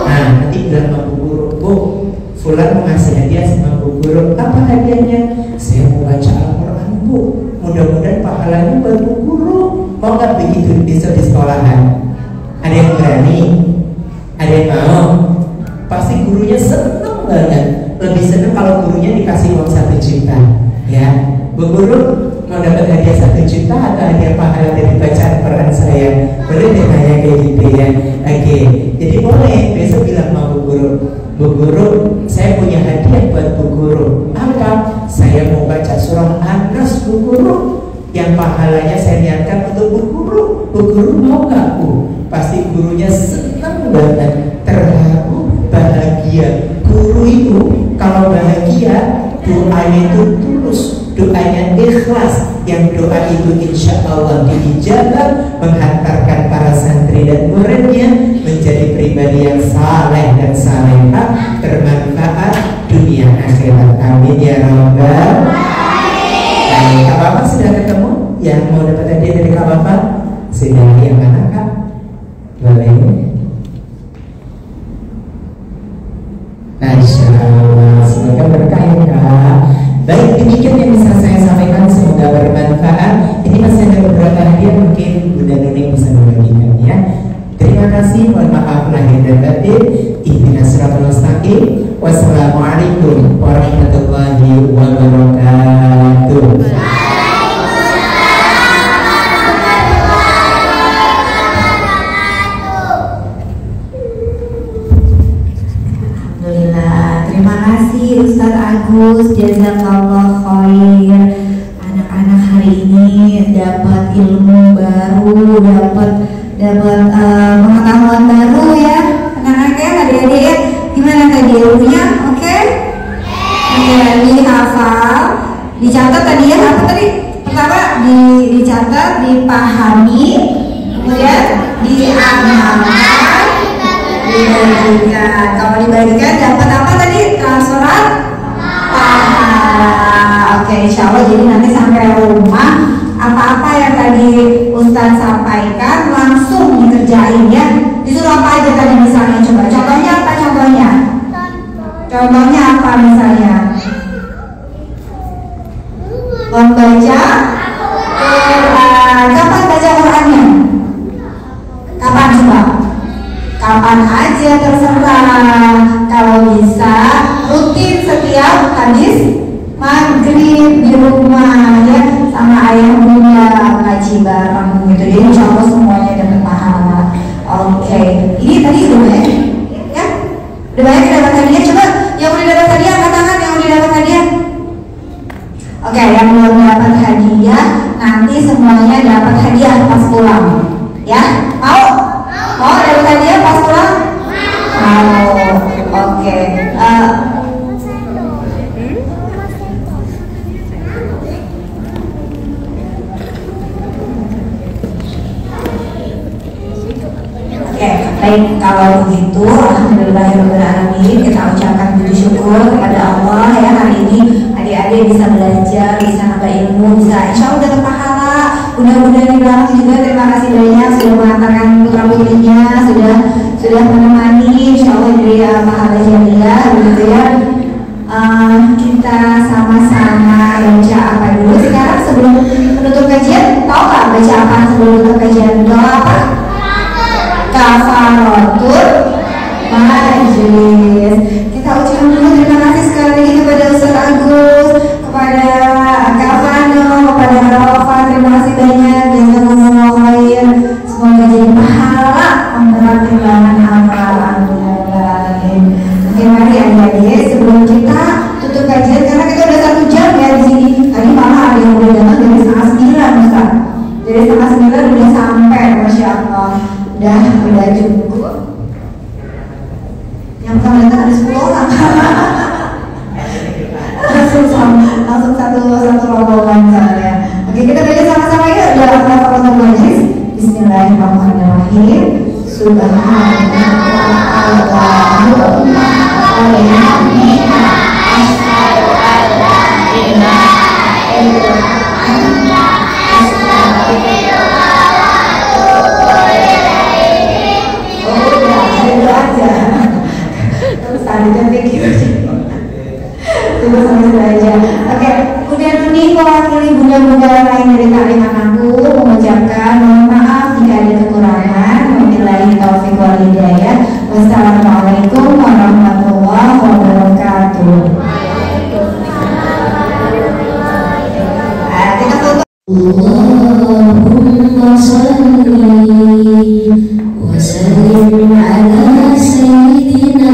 Nah, nanti bilang sama bu guru, Bu, Fulan mau ngasih hadiah sama bu guru. Apa hadiahnya? Saya mau baca Al-Quran, Bu. Mudah-mudahan pahalanya buat bu guru. Mau nggak begitu besok di sekolahan? Ada yang berani? Ada yang mau? Pasti gurunya seneng banget. Lebih seneng kalau gurunya dikasih uang 1 juta. Ya, bu guru mau dapat hadiah 1 juta atau hadiah pahala dari bacaan Quran saya? Boleh deh tanya kayak gitu ya. Oke, jadi boleh besok bilang sama bu guru, Bu guru, saya punya hadiah buat bu guru. Apa? Saya mau baca surah An-Nas, bu guru. Yang pahalanya saya niatkan untuk bu guru. Bu guru mau nggak, Bu? Pasti gurunya senang banget, terharu, bahagia. Guru itu kalau bahagia, doanya itu tulus, doanya ikhlas. Yang doa itu insya Allah diijabah, menghantarkan para santri dan muridnya menjadi pribadi yang saleh dan salehah, bermanfaat dunia akhirat. Amin ya rabbal alamin. Kak Bapak sudah ketemu yang mau dapat hadiah dari Kak Bapak? Sudah, yang mana Kak? Boleh. Masya Allah, semoga berkah ya Kak. Baik, demikian yang bisa saya sampaikan, semoga bermanfaat. Ini masih ada beberapa hadiah, mungkin Bunda Nuning bisa membagikan ya. Terima kasih, mohon maaf lahir dan batin. Ihdinas siratal mustaqim. Wassalamualaikum warahmatullahi wabarakatuh. Terima kasih Ustadz Agus, jazakallah khair. Anak-anak hari ini dapat ilmu baru, dapat pengetahuan baru ya. Anak-anaknya, adik-adik, gimana tadi ilmunya? Oke? Dihafal, dicatat tadi ya. Apa tadi? Pertama dicatat, dipahami, kemudian diamalkan, dibagikan. Kalau dibagikan dapat apa tadi? Transferan pahala. Oke, insya Allah jadi nanti sampai rumah apa-apa yang tadi Ustadz sampaikan langsung dikerjain ya. Disuruh apa aja tadi misalnya, coba contohnya apa contohnya? Contohnya apa misalnya? Membaca Quran. Kapan baca Qurannya? Kapan coba? Kapan aja terserah. Kalau bisa rutin setiap habis maghrib di rumah ya, sama ayah bunda ngaji bareng gitu. Jadi insya Allah semuanya dapat pahala. Oke, ini tadi udah banyak ya? Udah banyak yang dapat hadiah. Coba yang udah dapat hadiah angkat tangan, yang udah dapat hadiah. Oke, yang belum dapat hadiah nanti semuanya dapat hadiah pas pulang ya. Mau? Mau dapat hadiah pas pulang? Mau. Oke. Oke, baik, kalau begitu alhamdulillahirobbilalamin, kita ucapkan puji syukur kepada Allah ya, hari ini adik-adik bisa belajar, bisa nambah ilmu, bisa insya Allah dapat pahala. Mudah-mudahan di belakang juga terima kasih banyak sudah mengantarkan putra putrinya, sudah menemani, insya Allah dari pahala jariah begitu ya. Kita sama-sama baca apa dulu sekarang sebelum menutup kajian? Tahu nggak baca apa sebelum menutup kajian? Doa apa? Kafaratul majlis. Kita ucapkan dulu terima kasih sekali lagi kepada Ustadz Agus, kepada Kak Fano, kepada Kak Rafa. Terima kasih banyak, jazakumullah khair. Semoga jadi pahala pemberat timbangan amal. Alhamdulillah. Oke, mari adik-adik sebelum kita tutup kajian, karena kita udah 1 jam ya di sini. Tadi malah ada yang udah datang dari 8:30 Ustaz. Dari 8:30 udah sampai, masya Allah. Udah cukup. Yang pertama datang ada 10 orang. langsung satu rombongan misalnya. Oke, kita baca sama-sama ya. Dalam kafaratul majlis. Bismillahirrahmanirrahim. Subhanallah. Asyhadu an la ilaha illallah. وسلم على سيدنا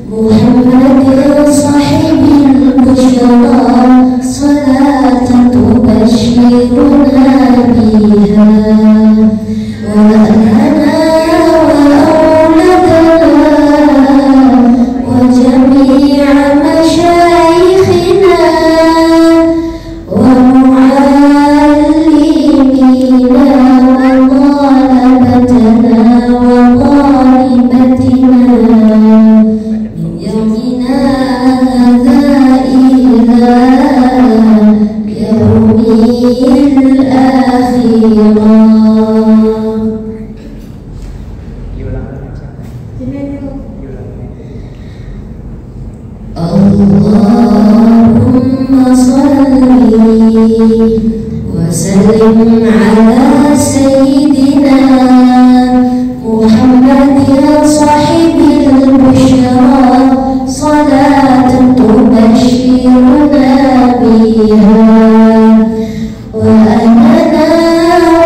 محمد صاحب البشرى صلاة تبشرنا بها وأهلنا وأولادنا وجميع مشايخنا ومعلمينا وطالبتنا وطالبتنا من يومنا هذا إلى يوم الآخرة. اللهم صل وسلم على سيدنا محمد صاحب البشرى صلاة تبشرنا بها وأهلنا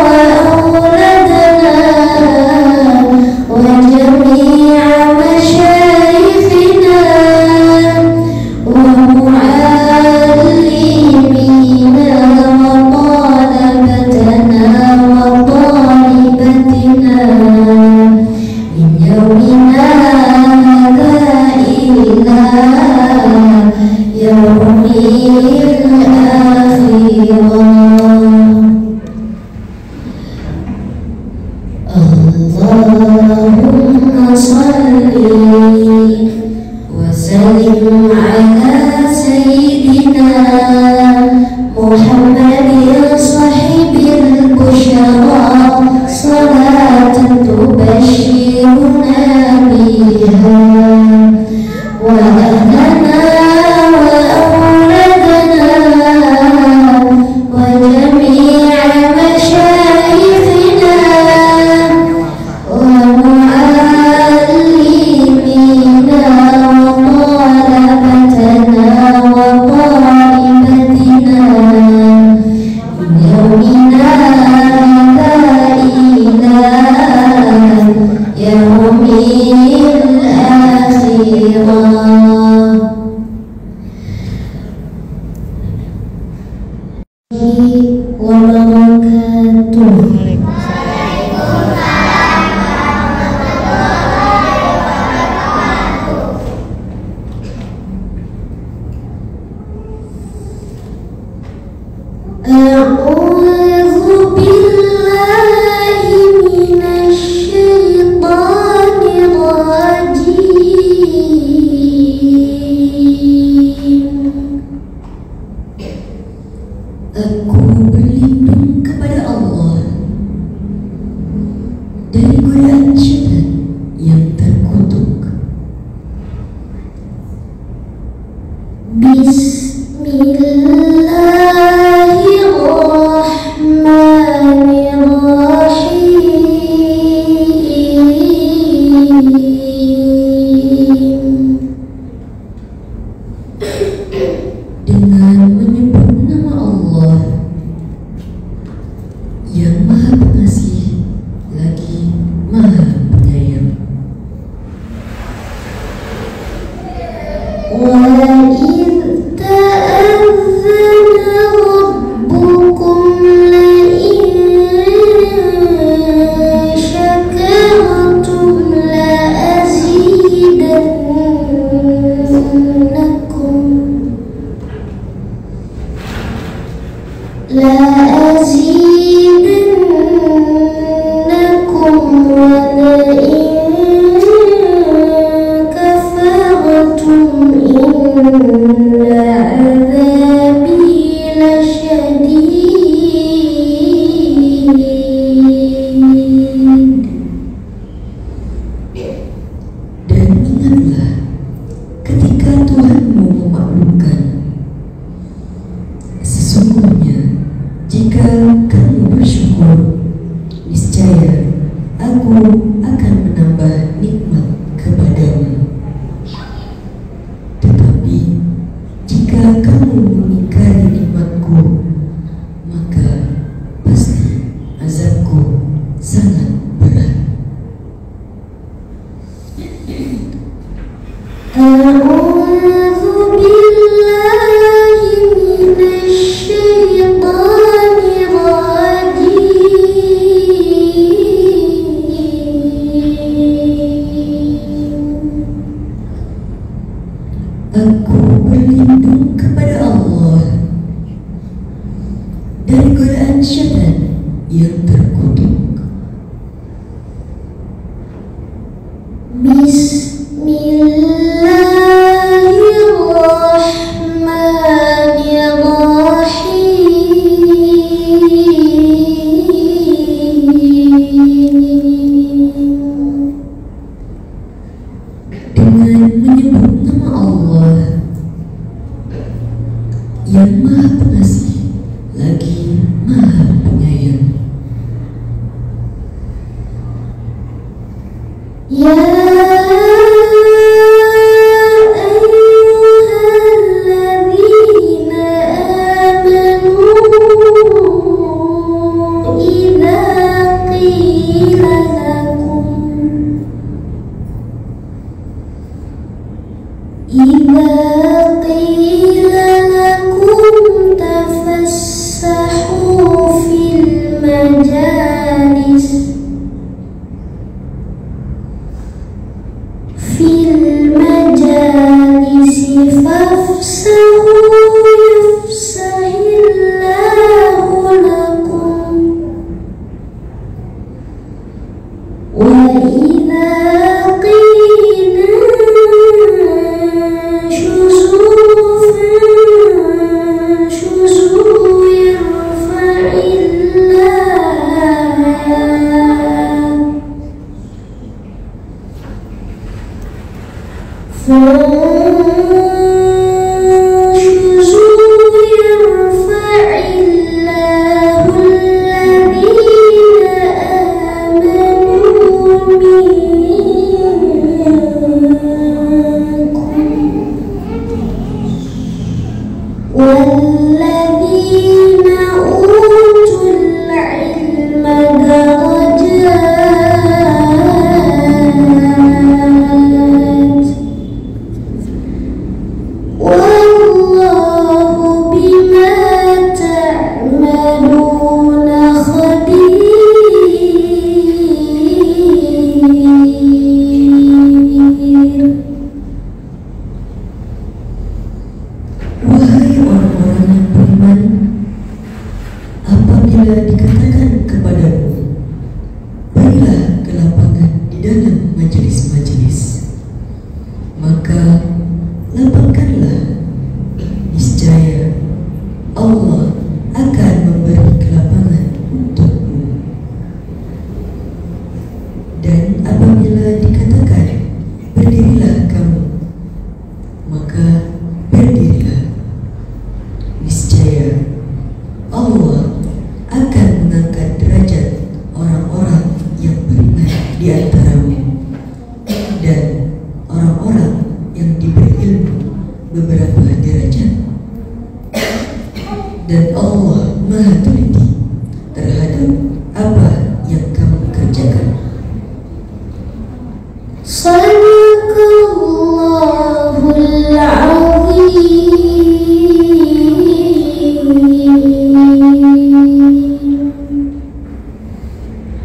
وأولادنا وجميع مشايخنا ومعلمينا وطالبتنا وطالبتنا من يومنا هذا إلى يوم الآخرة. اللهم صل وسلم على سيدنا محمد صاحب البشرى صلاة تبشرنا بها وأهلنا وأولادنا وجميع مشايخنا ومعلمينا وطالبتنا وطالبتنا من يومنا هذا إلى يوم الآخرة. وبركاته. أعوذ بالله من الشيطان الرجيم. Aku berlindung kepada Allah dari godaan syaitan yang terkutuk. Bismillahirrahmanirrahim. Dengan menyebut nama Allah yang Maha Pengasih lagi Maha Penyayang. وَإِذْ تَأَذَّنَ رَبُّكُمْ لَئِن شَكَرْتُمْ لَأَزِيدَنَّكُمْ وَلَئِن كَفَرْتُمْ إِنَّ عَذَابِي لَشَدِيدٌ. Dan ingatlah ketika Tuhanmu memaklumkan, sesungguhnya jika kamu bersyukur, niscaya Aku akan menambah nikmat kepadamu. Tetapi jika kamu mengingkari nikmatku, maka pasti azabku sangat berat. Dengan menyebut nama Allah yang Maha Pengasih lagi Maha Penyayang. Ya dikatakan kepadamu, pergilah ke lapangan di dalam majelis-majelis, maka lapangkanlah, niscaya Allah akan memberi kelapangan untukmu. Dan apabila dikatakan berdirilah kamu, maka berdirilah, niscaya Allah akan mengangkat derajat orang-orang yang beriman di antaramu, dan orang-orang yang diberi ilmu beberapa derajat. Dan Allah Maha teliti terhadap apa yang kamu kerjakan. Sadaqallahul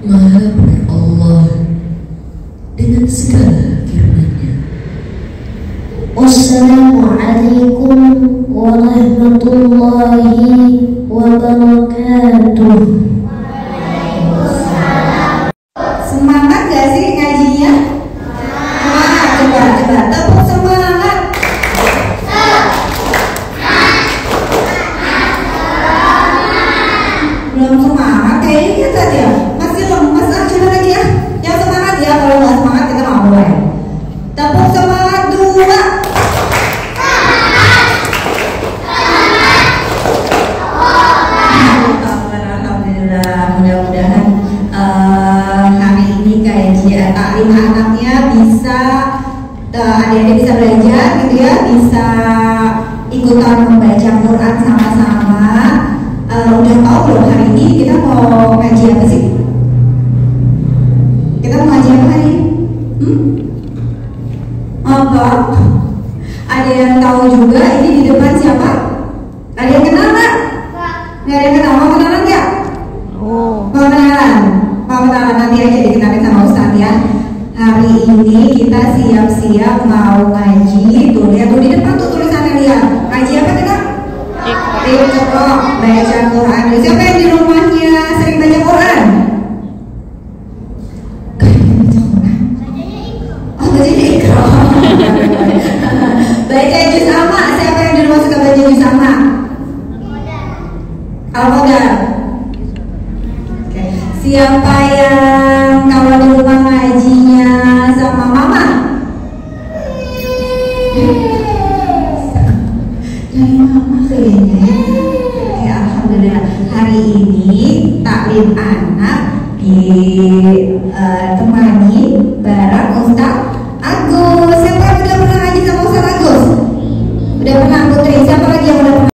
Maha benar Allah dengan segala firman-Nya. Wassalamualaikum warahmatullahi wabarakatuh. Semangat gak sih ngajinya? Semangat, coba tepuk semangat. Belum semangat kayaknya tadi ya. Masih lemas, coba lagi ya. Yang semangat ya, kalau nggak semangat kita nggak mulai. Tepuk semangat dua. Alhamdulillah, mudah-mudahan hari ini kajian taklim anaknya bisa adik-adik bisa belajar gitu ya, bisa ikutan membaca Quran sama-sama. Udah tahu belum hari ini kita mau ngaji apa sih? Kita mau ngaji apa hari ini? Apa? Ada yang tahu juga ini di depan siapa? Ada yang kenal nggak? Nggak ada yang kenal. Mau kenalan nggak? Mau kenalan? Mau kenalan nanti aja dikenalin sama Ustaz ya. Hari ini kita siap-siap mau ngaji. Tuh lihat tuh di depan tuh tulisannya lihat. Ngaji apa kita? Iqra, baca Quran. Siapa yang di rumahnya sering baca Quran? Kayaknya baca Quran. Oh Siapa yang kalau di rumah ngajinya sama mama? Dari mama kayaknya. Ya, alhamdulillah. Hari ini taklim anak ditemani bareng Ustaz